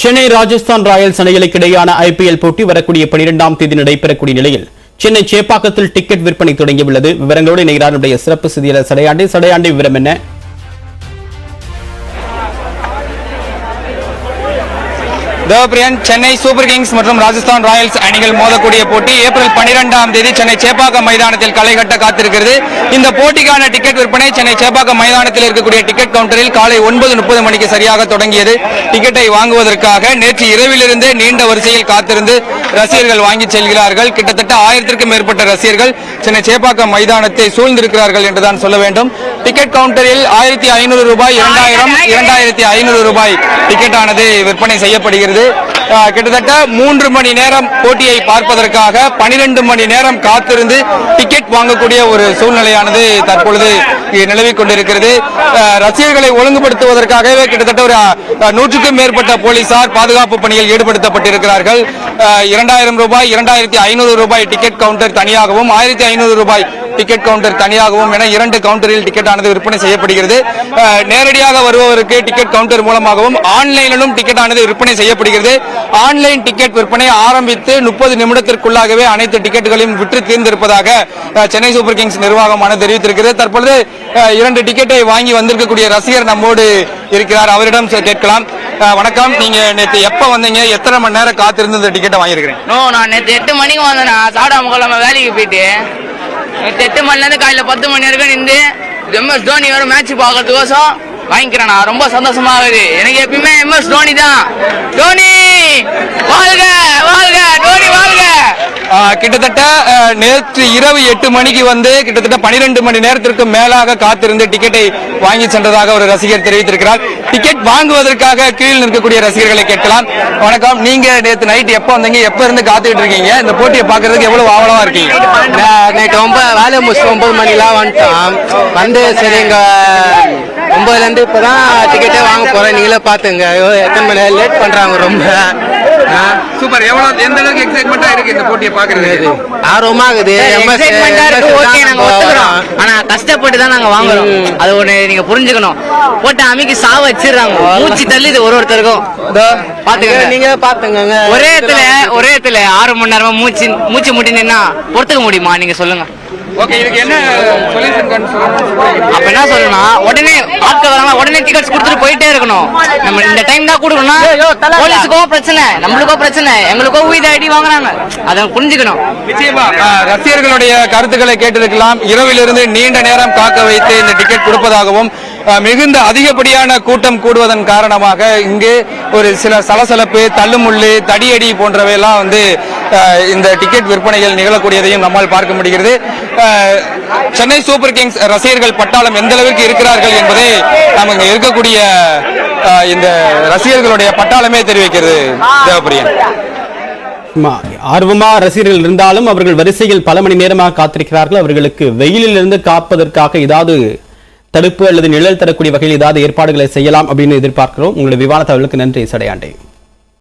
Chennai Rajasthan Royals அணிகளுக்கு இடையான IPL போட்டி வரக்கூடிய 12ஆம் தேதி நடைபெறக்கூடிய நிலையில் சென்னை சேப்பாக்கத்தில் டிக்கெட் விற்பனை தொடங்கியுள்ளது. விவரங்களோடு இணைகிறார் சிறப்பு செய்தியாளர் சடையாண்டி. விவரம் என்ன? சென்னை சூப்பர் கிங்ஸ் மற்றும் ராஜஸ்தான் ராயல்ஸ் அணிகள் மோதக்கூடிய போட்டி ஏப்ரல் 12ஆம் தேதி சென்னை சேப்பாக்கம் மைதானத்தில் களை கட்ட காத்திருக்கிறது. இந்த போட்டிக்கான டிக்கெட் விற்பனை சென்னை சேப்பாக்கம் மைதானத்தில் இருக்கக்கூடிய டிக்கெட் கவுண்டரில் காலை 9:30 மணிக்கு சரியாக தொடங்கியது. டிக்கெட்டை வாங்குவதற்காக நேற்று இரவிலிருந்தே நீண்ட வரிசையில் காத்திருந்து ரசிகர்கள் வாங்கி செல்கிறார்கள். கிட்டத்தட்ட 1000க்கும் மேற்பட்ட ரசிகர்கள் சென்னை சேப்பாக்கம் மைதானத்தை சூழ்ந்திருக்கிறார்கள் என்றுதான் சொல்ல வேண்டும். டிக்கெட் கவுண்டரில் 1500 ரூபாய், 2500 ரூபாய் டிக்கெட் ஆனது விற்பனை செய்யப்படுகிறது. கிட்டத்தட்ட 3 மணி நேரம் போட்டியை பார்ப்பதற்காக 12 மணி நேரம் காத்திருந்து டிக்கெட் வாங்கக்கூடிய ஒரு சூழ்நிலையானது தற்பொழுது நிலவிக் கொண்டிருக்கிறது. ரசிகர்களை ஒழுங்குபடுத்துவதற்காகவே கிட்டத்தட்ட ஒரு 100க்கும் மேற்பட்ட போலீசார் பாதுகாப்பு பணியில் ஈடுபடுத்தப்பட்டிருக்கிறார்கள். 2000 ரூபாய், 2500 ரூபாய் டிக்கெட் கவுண்டர் தனியாகவும், 1500 ரூபாய் டிக்கெட் கவுண்டர் தனியாகவும் என 2 கவுண்டரில் டிக்கெட் ஆனது விற்பனை செய்யப்படுகிறது. நேரடியாக வருபவருக்கு டிக்கெட் கவுண்டர் மூலமாகவும் ஆன்லைனிலும் டிக்கெட் ஆனது விற்பனை செய்யப்படுகிறது. ஆன்லைன் டிக்கெட் விற்பனை ஆரம்பித்து 30 நிமிடத்திற்குள்ளாகவே அனைத்து டிக்கெட்டுகளையும் விற்று தீர்ந்திருப்பதாக சென்னை சூப்பர் கிங்ஸ் நிர்வாகமானது தெரிவித்திருக்கிறது. தற்பொழுது 2 டிக்கெட்டை வாங்கி வந்திருக்கக்கூடிய ரசிகர் நம்மோடு இருக்கிறார். அவரிடம் கேட்கலாம். வணக்கம், நீங்க நேற்று எப்ப வந்தீங்க? எத்தனை மணி நேரம் காத்திருந்து இந்த டிக்கெட்டை வாங்கியிருக்கிறேன்? நான் நேற்று 8 மணிக்கு வந்தேன். சாப்பிடாம வேலைக்கு போயிட்டு 8 மணில இருந்து காலையில 10 மணி வரைக்கும் நின்று MS தோனி வர மேட்ச் பாக்கிறதுக்கோசம் வாங்கிக்கிறேன். ரொம்ப சந்தோஷமா இருக்குது. எனக்கு எப்பயுமே MS தோனி தான். தோனி வாழ்க வாழ்க, தோனி வாழ்க. கிட்டத்தட்ட நேற்று இரவு 8 மணிக்கு வந்து கிட்டத்தட்ட 12 மணி நேரத்திற்கு மேலாக காத்திருந்து டிக்கெட்டை வாங்கி சென்றதாக ஒரு ரசிகர் தெரிவித்திருக்கிறார். டிக்கெட் வாங்குவதற்காக கீழ் நிற்கக்கூடிய ரசிகர்களை கேட்கலாம். வணக்கம், நீங்க நேற்று நைட் எப்ப வந்தீங்க? எப்ப இருந்து காத்துக்கிட்டு இருக்கீங்க? இந்த போட்டியை பாக்குறதுக்கு எவ்வளவு ஆவலமா இருக்கீங்க? நேற்று வேலை முடிச்சு 9 மணிலாம் வந்துட்டோம். வந்து சரி, இங்க 9ல இருந்து இப்பதான் டிக்கெட்டே வாங்க போறேன். நீங்களே பாத்துங்க எத்தனை மணி லேட் பண்றாங்க ரொம்ப. சூப்பர். எவ்வளவு, எந்த அளவுக்கு எக்ஸைட்மெண்டா இருக்கு இந்த போட்டியை பாக்குறது? ஆர்வமா இருக்குது. ஆனா கஷ்டப்பட்டு தான் நாங்க வாங்குறோம். அது ஒண்ணு நீங்க புரிஞ்சுக்கணும். போட்டு அமைக்கு சாவ வச்சிடறாங்க. மூச்சு தள்ளிது ஒருத்தருக்கும். பாத்துங்க, நீங்க பாத்துங்க. ஒரே இடத்துல 6 மணி நேரமா மூச்சு முட்டி நின்னா பொறுத்துக்க முடியுமா? நீங்க சொல்லுங்க. ஓகே, இதுக்கு என்ன சொல்யூஷன் அப்ப என்ன சொல்லணும்? உடனே ஆட்கள் வராங்க, உடனே டிக்கெட்ஸ் கொடுத்துட்டு போயிட்டே இருக்கணும். நம்ம இந்த டைம் தான் கொடுக்கணும்னா போலீஸுக்கோ பிரச்சனை, நம்மளுக்கோ பிரச்சனை, எங்களுக்கோ உயிர் ஐடி வாங்குறாங்க. அதை புரிஞ்சுக்கணும். நிச்சயமா ரசிகர்களுடைய கருத்துக்களை கேட்டிருக்கலாம். இரவிலிருந்து நீண்ட நேரம் காக்க வைத்து இந்த டிக்கெட் கொடுப்பதாகவும், மிகுந்த அதிகப்படியான கூட்டம் கூடுவதன் காரணமாக இங்கு ஒரு சில சலசலப்பு, தள்ளுமுள்ளு, தடியடி போன்றவையெல்லாம் வந்து இந்த டிக்கெட் விற்பனைகள் நிகழக்கூடியதையும் நம்மால் பார்க்க முடிகிறது. சென்னை சூப்பர் கிங்ஸ் ரசிகர்கள் பட்டாளம் எந்த அளவுக்கு இருக்கிறார்கள் என்பதை நாம் இங்க இருக்கக்கூடிய இந்த ரசிகர்களுடைய பட்டாளமே தெரிவிக்கிறது. தேவப்பிரியன், ஆர்வமா ரசிகர்கள் இருந்தாலும் அவர்கள் வரிசையில் பல மணி நேரமாக காத்திருக்கிறார்கள். அவர்களுக்கு வெயிலில் இருந்து காப்பதற்காக ஏதாவது தடுப்பு அல்லது நிழல் தரக்கூடிய வகையில் ஏதாவது ஏற்பாடுகளை செய்யலாம் அப்படின்னு எதிர்பார்க்கிறோம். உங்களுடைய விவாத தகவலுக்கு நன்றி சடையாண்டே.